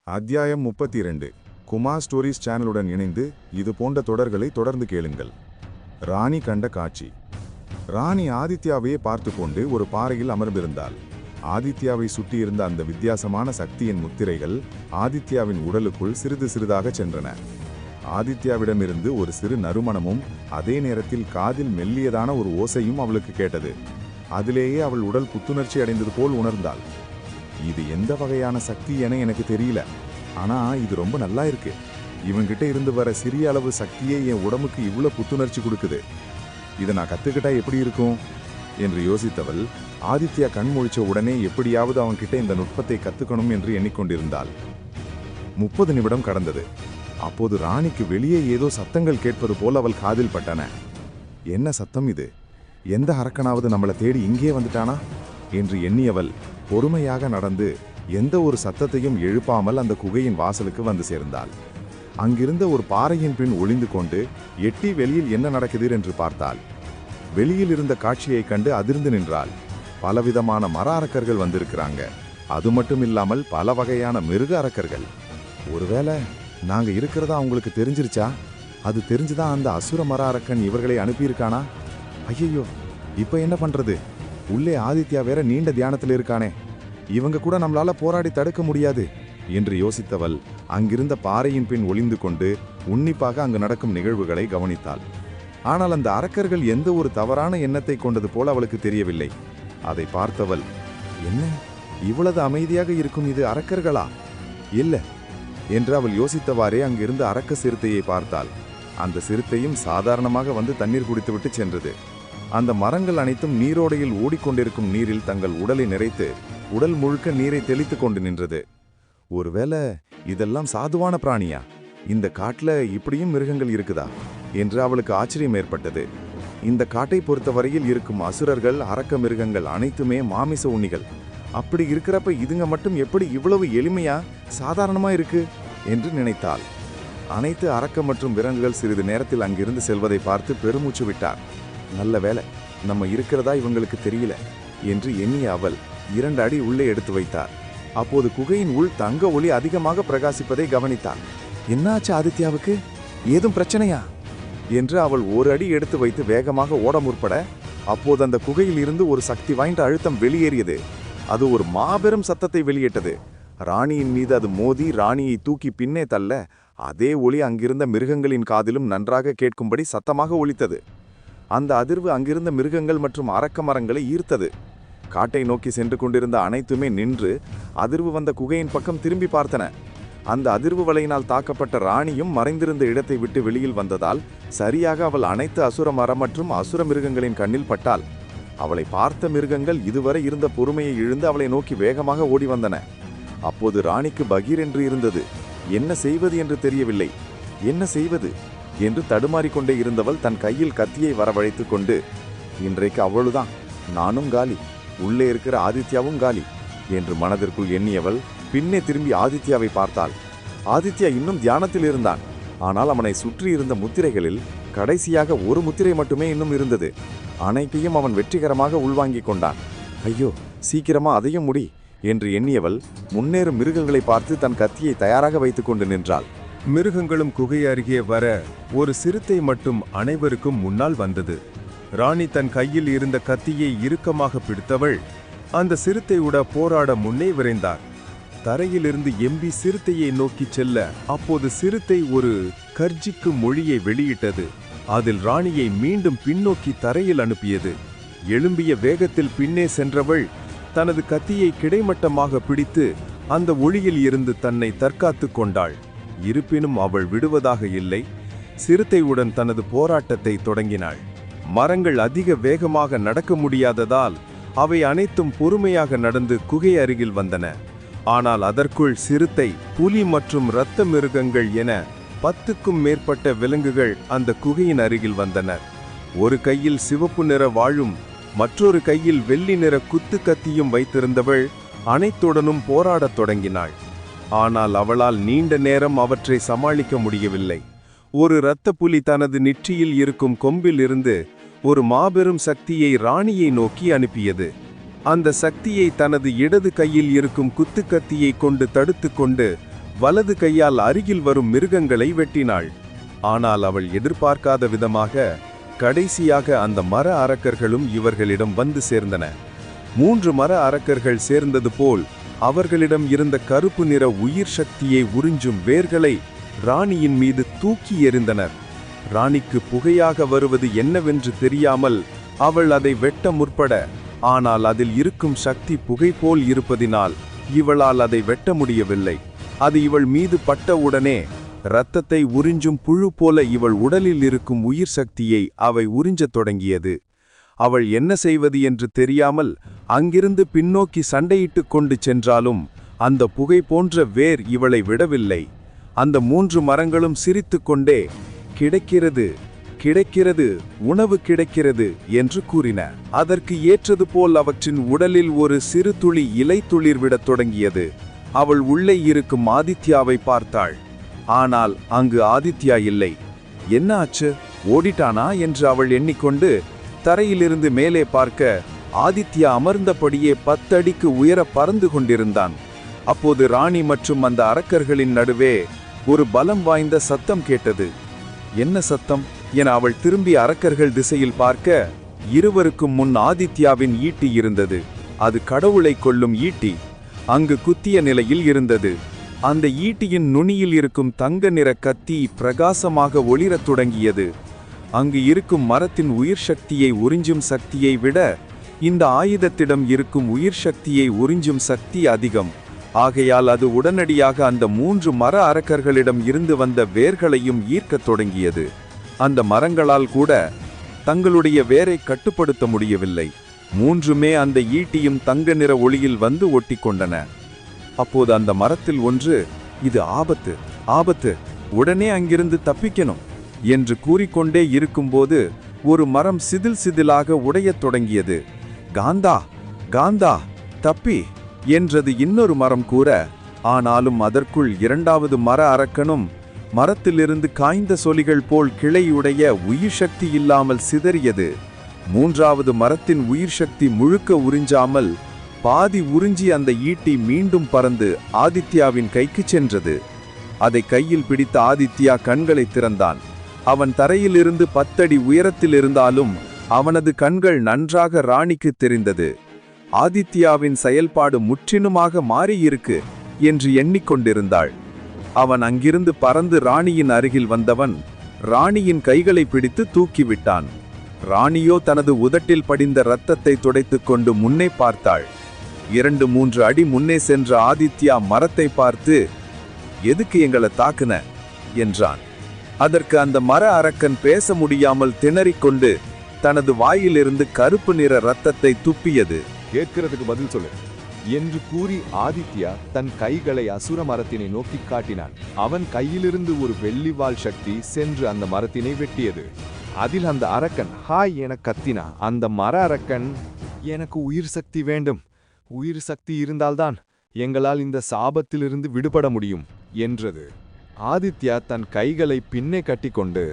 அத்தியாயம் 32. குமார் ஸ்டோரிஸ் சேனலுடன் இணைந்து இது போன்ற தொடர்களை தொடர்ந்து கேளுங்கள். ராணி கண்ட காட்சி. ராணி ஆதித்யாவையே பார்த்து கொண்டு ஒரு பாறையில் அமர்ந்திருந்தாள். ஆதித்யாவை சுற்றியிருந்த அந்த வித்தியாசமான சக்தியின் முத்திரைகள் ஆதித்யாவின் உடலுக்குள் சிறிது சிறிதாக சென்றன. ஆதித்யாவிடமிருந்து ஒரு சிறு நறுமணமும் அதே நேரத்தில் காதில் மெல்லியதான ஒரு ஓசையும் அவளுக்கு கேட்டது. அதிலேயே அவள் உடல் புத்துணர்ச்சி அடைந்தது போல் உணர்ந்தாள். இது எந்த வகையான சக்தி என எனக்கு தெரியல, ஆனா இது ரொம்ப நல்லா இருக்கு. இவங்கிட்ட இருந்து வர சிறிய அளவு சக்தியே என் உடம்புக்கு இவ்வளவு புத்துணர்ச்சி கொடுக்குது. இதை நான் கத்துக்கிட்டா எப்படி இருக்கும் என்று யோசித்தவள் ஆதித்யா கண்மொழிச்ச உடனே எப்படியாவது அவன்கிட்ட இந்த நுட்பத்தை கத்துக்கணும் என்று எண்ணிக்கொண்டிருந்தாள். 30 நிமிடம் கடந்தது. அப்போது ராணிக்கு வெளியே ஏதோ சத்தங்கள் கேட்பது போல் அவள் காதில் பட்டன. என்ன சத்தம் இது? எந்த அரக்கனாவது நம்மளை தேடி இங்கே வந்துட்டானா என்று எண்ணியவள் பொறுமையாக நடந்து எந்த ஒரு சத்தத்தையும் எழுப்பாமல் அந்த குகையின் வாசலுக்கு வந்து சேர்ந்தாள். அங்கிருந்த ஒரு பாறையின் பின் ஒளிந்து கொண்டு எட்டி வெளியில் என்ன நடக்குது என்று பார்த்தாள். வெளியில் இருந்த காட்சியை கண்டு அதிர்ந்து நின்றாள். பலவிதமான மர அரக்கர்கள் வந்திருக்கிறாங்க. அது மட்டும் இல்லாமல் பல வகையான மிருக அரக்கர்கள். ஒருவேளை நாங்க இருக்கிறதா அவங்களுக்கு தெரிஞ்சிருச்சா? அது தெரிஞ்சுதான் அந்த அசுர மர அரக்கன் இவர்களை அனுப்பியிருக்கானா? ஐயோ, இப்ப என்ன பண்றது? உள்ளே ஆதித்யா வேற நீண்ட தியானத்தில் இருக்கானே, இவங்க கூட நம்மளால போராடி தடுக்க முடியாது என்று யோசித்தவள் அங்கிருந்த பாறையின் பின் ஒளிந்து கொண்டு உன்னிப்பாக அங்கு நடக்கும் நிகழ்வுகளை கவனித்தாள். ஆனால் அந்த அரக்கர்கள் எந்த ஒரு தவறான எண்ணத்தை கொண்டது போல அவளுக்கு தெரியவில்லை. அதை பார்த்தவள், என்ன இவ்வளவு அமைதியாக இருக்கும், இது அரக்கர்களா இல்ல என்று அவள் யோசித்தவாறே அங்கிருந்த அரக்க சிறுத்தையை பார்த்தாள். அந்த சிறுத்தையும் சாதாரணமாக வந்து தண்ணீர் குடித்துவிட்டு சென்றது. அந்த மரங்கள் அனைத்தும் நீரோடையில் ஓடிக்கொண்டிருக்கும் நீரில் தங்கள் உடலை நிறைத்து உடல் முழுக்க நீரை தெளித்து கொண்டு நின்றது. ஒருவேளை இதெல்லாம் சாதுவான பிராணியா? இந்த காட்டுல இப்படியும் மிருகங்கள் இருக்குதா என்று அவளுக்கு ஆச்சரியம் ஏற்பட்டது. இந்த காட்டை பொறுத்தவரையில் இருக்கும் அசுரர்கள், அரக்க மிருகங்கள் அனைத்துமே மாமிச உண்ணிகள். அப்படி இருக்கிறப்ப இதுங்க மட்டும் எப்படி இவ்வளவு எளிமையா சாதாரணமா இருக்கு என்று நினைத்தாள். அனைத்து அரக்க மற்றும் விலங்குகள் சிறிது நேரத்தில் அங்கிருந்து செல்வதை பார்த்து பெருமூச்சு விட்டார். நல்ல வேலை, நம்ம இருக்கிறதா இவங்களுக்கு தெரியல என்று எண்ணிய அவள் 2 அடி உள்ளே எடுத்து வைத்தார். அப்போது குகையின் உள் தங்க ஒளி அதிகமாக பிரகாசிப்பதை கவனித்தாள். என்னாச்சு ஆதித்யாவுக்கு? ஏதும் பிரச்சனையா என்று அவள் 1 அடி எடுத்து வைத்து வேகமாக ஓட முற்பட, அப்போது அந்த குகையில் இருந்து ஒரு சக்தி வாய்ந்த அழுத்தம் வெளியேறியது. அது ஒரு மாபெரும் சத்தத்தை வெளியிட்டது. ராணியின் மீது அது மோதி ராணியை தூக்கி பின்னே தள்ள அதே ஒளி அங்கிருந்த மிருகங்களின் காதிலும் நன்றாக கேட்கும்படி சத்தமாக ஒலித்தது. அந்த அதிர்வு அங்கிருந்த மிருகங்கள் மற்றும் அரக்க மரங்களை ஈர்த்தது. காட்டை நோக்கி சென்று கொண்டிருந்த அனைத்துமே நின்று அதிர்வு வந்த குகையின் பக்கம் திரும்பி பார்த்தன. அந்த அதிர்வு வலையினால் தாக்கப்பட்ட ராணியும் மறைந்திருந்த இடத்தை விட்டு வெளியில் வந்ததால் சரியாக அவள் அனைத்து அசுர மரம் மற்றும் அசுர மிருகங்களின் கண்ணில் பட்டாள். அவளை பார்த்த மிருகங்கள் இதுவரை இருந்த பொறுமையை இழந்து அவளை நோக்கி வேகமாக ஓடி வந்தன. அப்போது ராணிக்கு பகீர் என்று இருந்தது. என்ன செய்வது என்று தெரியவில்லை. என்ன செய்வது என்று தடுமாறிக்கொண்டே இருந்தவள் தன் கையில் கத்தியை வரவழைத்து கொண்டு, இன்றைக்கு அவ்வளவுதான், நானும் காலி, உள்ளே இருக்கிற ஆதித்யாவும் காலி என்று மனதிற்குள் எண்ணியவள் பின்னே திரும்பி ஆதித்யாவை பார்த்தாள். ஆதித்யா இன்னும் தியானத்தில் இருந்தான். ஆனால் அவனை சுற்றி இருந்த முத்திரைகளில் கடைசியாக ஒரு முத்திரை மட்டுமே இன்னும் இருந்தது. அனைத்தையும் அவன் வெற்றிகரமாக உள்வாங்கிக் கொண்டான். ஐயோ, சீக்கிரமா அதையும் முடி என்று எண்ணியவள் முன்னேறும் மிருகங்களை பார்த்து தன் கத்தியை தயாராக வைத்துக் கொண்டு நின்றாள். மிருகங்களும் குகை அருகே வர ஒரு சிறுத்தை மட்டும் அனைவருக்கும் முன்னால் வந்தது. ராணி தன் கையில் இருந்த கத்தியை இறுக்கமாக பிடித்தவள் அந்த சிறுத்தையுட போராட முன்னே விரைந்தார். தரையிலிருந்து எம்பி சிறுத்தையை நோக்கி செல்ல அப்போது சிறுத்தை ஒரு கர்ஜிக்கும் மொழியை வெளியிட்டது. அதில் ராணியை மீண்டும் பின்னோக்கி தரையில் அனுப்பியது. எழும்பிய வேகத்தில் பின்னே சென்றவள் தனது கத்தியை கிடைமட்டமாக பிடித்து அந்த ஒளியில் இருந்து தன்னை தற்காத்து கொண்டாள். இருப்பினும் அவள் விடுவதாக இல்லை. சிறுத்தையுடன் தனது போராட்டத்தை தொடங்கினாள். மரங்கள் அதிக வேகமாக நடக்க முடியாததால் அவை அனைத்தும் பொறுமையாக நடந்து குகை அருகில் வந்தன. ஆனால் அதற்குள் சிறுத்தை, புலி மற்றும் இரத்த மிருகங்கள் என 10க்கும் மேற்பட்ட விலங்குகள் அந்த குகையின் அருகில் வந்தனர். ஒரு கையில் சிவப்பு நிற வாளும் மற்றொரு கையில் வெள்ளி நிற குத்து கத்தியும் வைத்திருந்தவள் அனைத்துடனும் போராடத் தொடங்கினாள். ஆனால் அவளால் நீண்ட நேரம் அவற்றை சமாளிக்க முடியவில்லை. ஒரு இரத்த புலி தனது நெற்றியில் இருக்கும் கொம்பில் இருந்து ஒரு மாபெரும் சக்தியை ராணியை நோக்கி அனுப்பியது. அந்த சக்தியை தனது இடது கையில் இருக்கும் குத்துக்கத்தியை கொண்டு தடுத்து கொண்டு வலது கையால் அருகில் வரும் மிருகங்களை வெட்டினாள். ஆனால் அவள் எதிர்பார்க்காத விதமாக கடைசியாக அந்த மர அரக்கர்களும் இவர்களிடம் வந்து சேர்ந்தன. 3 மர அரக்கர்கள் சேர்ந்தது போல் அவர்களிடம் இருந்த கருப்பு நிற உயிர் சக்தியை உறிஞ்சும் வேர்களை ராணியின் மீது தூக்கி எறிந்தனர். ராணிக்கு புகையாக வருவது என்னவென்று தெரியாமல் அவள் அதை வெட்ட முற்பட, ஆனால் அதில் இருக்கும் சக்தி புகை போல் இருப்பதினால் இவளால் அதை வெட்ட முடியவில்லை. அது இவள் மீது பட்டவுடனே இரத்தத்தை உறிஞ்சும் புழு போல இவள் உடலில் இருக்கும் உயிர் சக்தியை அவை உறிஞ்சத் தொடங்கியது. அவள் என்ன செய்வது என்று தெரியாமல் அங்கிருந்து பின்னோக்கி சண்டையிட்டுக் கொண்டு சென்றாலும் அந்த புகை போன்ற வேர் இவளை விடவில்லை. அந்த 3 மரங்களும் சிரித்துக்கொண்டே, கிடைக்கிறது கிடைக்கிறது, உணவு கிடைக்கிறது என்று கூறின. அதற்கு ஏற்றது போல் அவற்றின் உடலில் ஒரு சிறு துளி இலை துளிர் விடத் தொடங்கியது. அவள் உள்ளே இருக்கும் ஆதித்யாவை பார்த்தாள். ஆனால் அங்கு ஆதித்யா இல்லை. என்ன ஆச்சு, ஓடிட்டானா என்று அவள் எண்ணிக்கொண்டு தரையிலிருந்து மேலே பார்க்க ஆதித்யா அமர்ந்தபடியே 10 அடிக்கு உயர பறந்து கொண்டிருந்தான். அப்போது ராணி மற்றும் அந்த அரக்கர்களின் நடுவே ஒரு பலம் வாய்ந்த சத்தம் கேட்டது. என்ன சத்தம் என அவள் திரும்பி அரக்கர்கள் திசையில் பார்க்க, இருவருக்கும் முன் ஆதித்யாவின் ஈட்டி இருந்தது. அது கடவுளை கொல்லும் ஈட்டி. அங்கு குத்திய நிலையில் இருந்தது. அந்த ஈட்டியின் நுனியில் இருக்கும் தங்க நிற கத்தி பிரகாசமாக ஒளிரத் தொடங்கியது. அங்கு இருக்கும் மரத்தின் உயிர் சக்தியை உறிஞ்சும் சக்தியை விட இந்த ஆயுதத்திடம் இருக்கும் உயிர் சக்தியை உறிஞ்சும் சக்தி அதிகம். ஆகையால் அது உடனடியாக அந்த 3 மர அரக்கர்களிடம் இருந்து வந்த வேர்களையும் ஈர்க்கத் தொடங்கியது. அந்த மரங்களால் கூட தங்களுடைய வேரை கட்டுப்படுத்த முடியவில்லை. 3மே அந்த ஈட்டியும் தங்க நிற ஒளியில் வந்து ஒட்டி கொண்டன. அப்போது அந்த மரத்தில் ஒன்று, இது ஆபத்து ஆபத்து, உடனே அங்கிருந்து தப்பிக்கணும் என்று கூறிக்கொண்டே இருக்கும்போது ஒரு மரம் சிதில் சிதிலாக உடையத் தொடங்கியது. காந்தா காந்தா தப்பி என்றது இன்னொரு மரம் கூற, ஆனாலும் அதற்குள் 2வது மர அரக்கனும் மரத்திலிருந்து காய்ந்த சொலிகள் போல் கிளையுடைய உயிர் சக்தி இல்லாமல் சிதறியது. 3வது மரத்தின் உயிர் சக்தி முழுக்க உறிஞ்சாமல் பாதி உறிஞ்சி அந்த ஈட்டி மீண்டும் பறந்து ஆதித்யாவின் கைக்கு சென்றது. அதை கையில் பிடித்த ஆதித்யா கண்களை திறந்தான். அவன் தரையிலிருந்து 10 அடி உயரத்தில் இருந்தாலும் அவனது கண்கள் நன்றாக ராணிக்கு தெரிந்தது. ஆதித்யாவின் செயல்பாடு முற்றிலுமாக மாறியிருக்கு என்று எண்ணிக்கொண்டிருந்தாள். அவன் அங்கிருந்து பறந்து ராணியின் அருகில் வந்தவன் ராணியின் கைகளை பிடித்து தூக்கிவிட்டான். ராணியோ தனது உதட்டில் படிந்த இரத்தத்தை துடைத்துக் கொண்டு முன்னே பார்த்தாள். 2-3 அடி முன்னே சென்ற ஆதித்யா மரத்தை பார்த்து, எதுக்கு எங்களை தாக்குன என்றான். அதற்கு அந்த மர அரக்கன் பேச முடியாமல் திணறிக்கொண்டு தனது வாயிலிருந்து கருப்பு நிற இரத்தத்தை துப்பியது. கேட்கிறதுக்கு பதில் சொல்லு என்று கூறி ஆதித்யா தன் கைகளை அசுர மரத்தினை நோக்கி காட்டினான். அவன் கையிலிருந்து ஒரு வெள்ளிவாள் சக்தி சென்று அந்த மரத்தினை வெட்டியது. அதில் அந்த அரக்கன் ஹாய் என கத்தினா. அந்த மர அரக்கன், எனக்கு உயிர் சக்தி வேண்டும், உயிர் சக்தி இருந்தால்தான் எங்களால் இந்த சாபத்திலிருந்து விடுபட முடியும் என்றது. ஆதித்யா தன் கைகளை பின்னே கட்டிக்கொண்டு,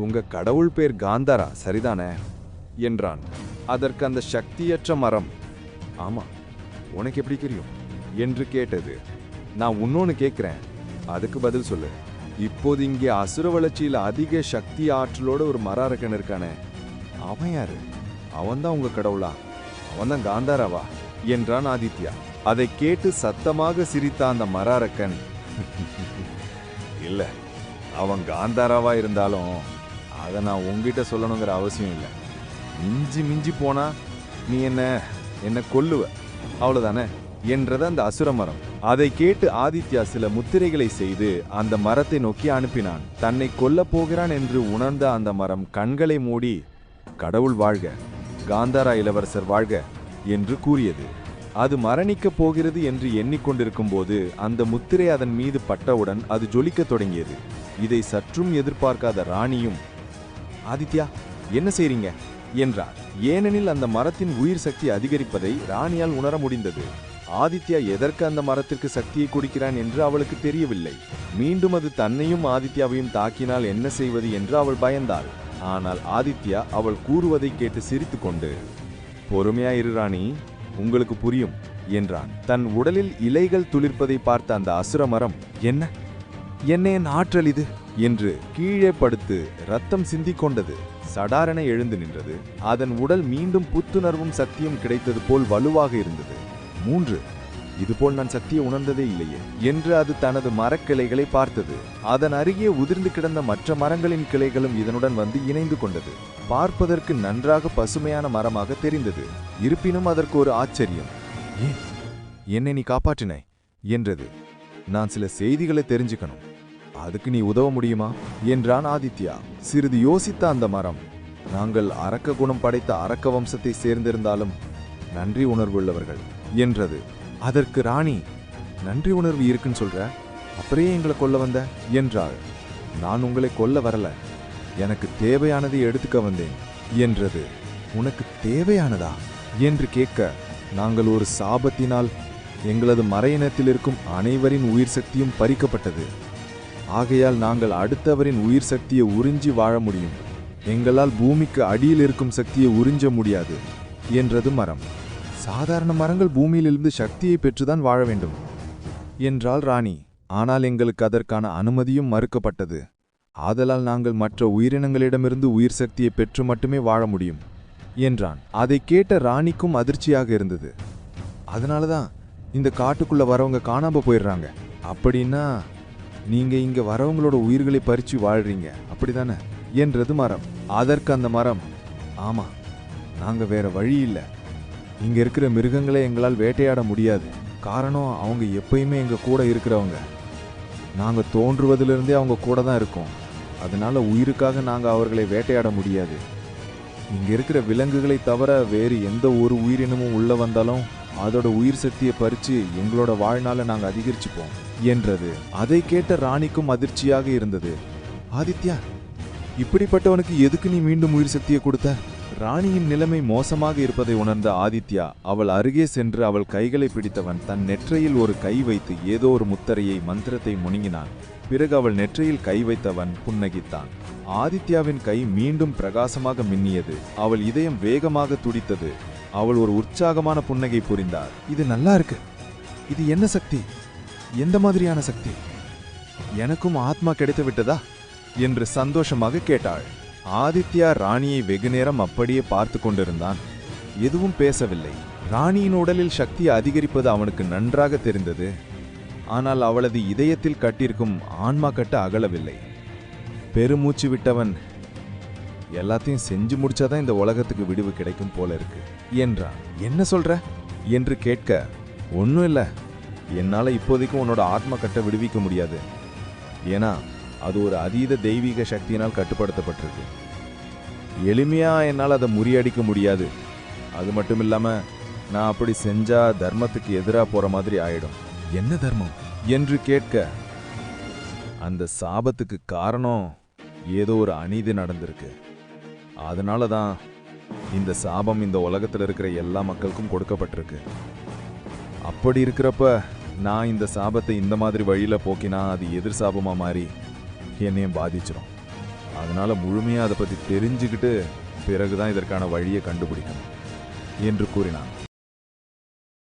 உங்க கடவுள் பேர் காந்தாரா சரிதானே என்றான். அதற்கு அந்த சக்தியற்ற மரம், ஆமா, உனக்கு எப்படி தெரியும் என்று கேட்டது. நான் உன்னொன்னு கேட்கிறேன், அதுக்கு பதில் சொல்லு. இப்போது இங்கே அசுர வளர்ச்சியில் அதிக சக்தி ஆற்றலோட ஒரு மர அரக்கன் இருக்கானே, அவன் யாரு? அவன்தான் உங்க கடவுளா? அவன்தான் காந்தாராவா என்றான் ஆதித்யா. அதை கேட்டு சத்தமாக சிரித்த அந்த மர அரக்கன், இல்ல, அவன் காந்தாராவா இருந்தாலும் அதை நான் உங்ககிட்ட சொல்லணுங்கிற அவசியம் இல்லை. மிஞ்சி மிஞ்சி போனா நீ என்ன கொல்லுவ, அவ்வளவுதானே என்றது அந்த அசுர மரம். அதை கேட்டு ஆதித்யா சில முத்திரைகளை செய்து அந்த மரத்தை நோக்கி அனுப்பினான். தன்னை கொல்ல போகிறான் என்று உணர்ந்த அந்த மரம் கண்களை மூடி, கடவுள் வாழ்க, காந்தாரா இளவரசர் வாழ்க என்று கூறியது. அது மரணிக்கப் போகிறது என்று எண்ணிக்கொண்டிருக்கும் போது அந்த முத்திரை அதன் மீது பட்டவுடன் அது ஜொலிக்கத் தொடங்கியது. இதை சற்றும் எதிர்பார்க்காத ராணியும், ஆதித்யா என்ன செய்றீங்க என்றார். ஏனெனில் அந்த மரத்தின் உயிர் சக்தி அதிகரிப்பதை ராணியால் உணர முடிந்தது. ஆதித்யா எதற்கு அந்த மரத்திற்கு சக்தியை கொடுக்கிறான் என்று அவளுக்கு தெரியவில்லை. மீண்டும் அது தன்னையும் ஆதித்யாவையும் தாக்கினால் என்ன செய்வது என்று அவள் பயந்தாள். ஆனால் ஆதித்யா அவள் கூறுவதை கேட்டு சிரித்துக்கொண்டு, பொறுமையாயிரு ராணி, உங்களுக்கு புரியும் என்றான். தன் உடலில் இலைகள் துளிர்ப்பதை பார்த்த அந்த அசுர மரம், என்ன என் ஆற்றல் இது என்று கீழே படுத்து ரத்தம் சிந்திக் கொண்டது. சடாரென எழுந்து நின்றது. அதன் உடல் மீண்டும் புத்துணர்வும் சக்தியும் கிடைத்தது போல் வலுவாக இருந்தது. 3 இதுபோல் நான் சக்தியை உணர்ந்ததே இல்லையே என்று அது தனது மரக்கிளைகளை பார்த்தது. அதன் அருகே உதிர்ந்து கிடந்த மற்ற மரங்களின் கிளைகளும் இதனுடன் வந்து இணைந்து கொண்டது. பார்ப்பதற்கு நன்றாக பசுமையான மரமாக தெரிந்தது. இருப்பினும் அதற்கு ஒரு ஆச்சரியம். ஏன் என்னை நீ காப்பாற்றினாய் என்றது. நான் சில செய்திகளை தெரிஞ்சுக்கணும், அதுக்கு நீ உதவ முடியுமா என்றான் ஆதித்யா. சிறிது யோசித்த அந்த மரம், நாங்கள் அரக்க குணம் படைத்த அரக்க வம்சத்தை சேர்ந்திருந்தாலும் நன்றி உணர்வுள்ளவர்கள் என்றது. அதற்கு ராணி, நன்றி உணர்வு இருக்குன்னு சொல்ற, அப்புறம் எங்களை கொல்ல வந்த என்றாள். நான் உங்களை கொல்ல வரல, எனக்கு தேவையானதை எடுத்துக்க வந்தேன் என்றது. உனக்கு தேவையானதா என்று கேட்க, நாங்கள் ஒரு சாபத்தினால் எங்களது மறையினத்தில் இருக்கும் அனைவரின் உயிர் சக்தியும் பறிக்கப்பட்டது. ஆகையால் நாங்கள் அடுத்தவரின் உயிர் சக்தியை உறிஞ்சி வாழ முடியும், எங்களால் பூமிக்கு அடியில் இருக்கும் சக்தியை உறிஞ்ச முடியாது என்றது மரம். சாதாரண மரங்கள் பூமியிலிருந்து சக்தியை பெற்றுதான் வாழ வேண்டும் என்றாள் ராணி. ஆனால் எங்களுக்கு அதற்கான அனுமதியும் மறுக்கப்பட்டது. ஆதலால் நாங்கள் மற்ற உயிரினங்களிடமிருந்து உயிர் சக்தியை பெற்று மட்டுமே வாழ முடியும் என்றான். அதை கேட்ட ராணிக்கும் அதிர்ச்சியாக இருந்தது. அதனாலதான் இந்த காட்டுக்குள்ள வரவங்க காணாம போயிடுறாங்க. அப்படின்னா நீங்க இங்க வரவங்களோட உயிர்களை பறிச்சு வாழ்றீங்க, அப்படிதானே என்றது மரம். அதற்கு அந்த மரம், ஆமா, நாங்க வேற வழி இல்லை. இங்க இருக்கிற மிருகங்களை எங்களால் வேட்டையாட முடியாது. காரணம், அவங்க எப்பயுமே எங்க கூட இருக்கிறவங்க. நாங்க தோன்றுவதிலிருந்தே அவங்க கூட தான் இருக்கோம். அதனால உயிருக்காக நாங்க அவர்களை வேட்டையாட முடியாது. இங்க இருக்கிற விலங்குகளை தவிர வேறு எந்த ஒரு உயிரினமும் உள்ள வந்தாலும் அதோட உயிர் சக்தியை பறிச்சு எங்களோட வாழ்நாளை நாங்க அதிகரிச்சுப்போம் என்றது. அதை கேட்ட ராணிக்கும் அதிர்ச்சியாக இருந்தது. ஆதித்யா, இப்படிப்பட்டவனுக்கு எதுக்கு நீ மீண்டும் உயிர் சக்தியை கொடுத்த? ராணியின் நிலைமை மோசமாக இருப்பதை உணர்ந்த ஆதித்யா அவள் அருகே சென்று அவள் கைகளை பிடித்தவன் தன் நெற்றியில் ஒரு கை வைத்து ஏதோ ஒரு முத்திரையை மந்திரத்தை முணுங்கினான். பிறகு அவள் நெற்றியில் கை வைத்தவன் புன்னகித்தான். ஆதித்யாவின் கை மீண்டும் பிரகாசமாக மின்னியது. அவள் இதயம் வேகமாக துடித்தது. அவள் ஒரு உற்சாகமான புன்னகை புரிந்தாள். இது நல்லா இருக்கு. இது என்ன சக்தி? எந்த மாதிரியான சக்தி? எனக்கும் ஆத்மா கிடைத்து விட்டதா என்று சந்தோஷமாக கேட்டாள். ஆதித்யா ராணியை வெகுநேரம் அப்படியே பார்த்து கொண்டிருந்தான். எதுவும் பேசவில்லை. ராணியின் உடலில் சக்தி அதிகரிப்பது அவனுக்கு நன்றாக தெரிந்தது. ஆனால் அவளது இதயத்தில் கட்டிருக்கும் ஆன்மா கட்டு அகலவில்லை. பெருமூச்சு விட்டவன், எல்லாத்தையும் செஞ்சு முடிச்சாதான் இந்த உலகத்துக்கு விடுவு கிடைக்கும் போல இருக்கு என்றான். என்ன சொல்ற என்று கேட்க, ஒன்னும் இல்ல, என்னால இப்போதைக்கு உன்னோட ஆத்மா கட்டை விடுவிக்க முடியாது. ஏன்னா அது ஒரு அதீத தெய்வீக சக்தியினால் கட்டுப்படுத்தப்பட்டிருக்கு. எளிமையா என்னால் அதை முறியடிக்க முடியாது. அது மட்டும் இல்லாம நான் அப்படி செஞ்சா தர்மத்துக்கு எதிராக போற மாதிரி ஆயிடும். என்ன தர்மம் என்று கேட்க, அந்த சாபத்துக்கு காரணம் ஏதோ ஒரு அநீதி நடந்திருக்கு. அதனால தான் இந்த சாபம் இந்த உலகத்தில் இருக்கிற எல்லா மக்களுக்கும் கொடுக்கப்பட்டிருக்கு. அப்படி இருக்கிறப்ப நான் இந்த சாபத்தை இந்த மாதிரி வழியில போக்கினா அது எதிர் சாபமா மாறி என்னையும் பாதிச்சிடும். அதனால முழுமையா அதை பத்தி தெரிஞ்சுக்கிட்டு பிறகுதான் இதற்கான வழியை கண்டுபிடிக்கணும் என்று கூறினான்.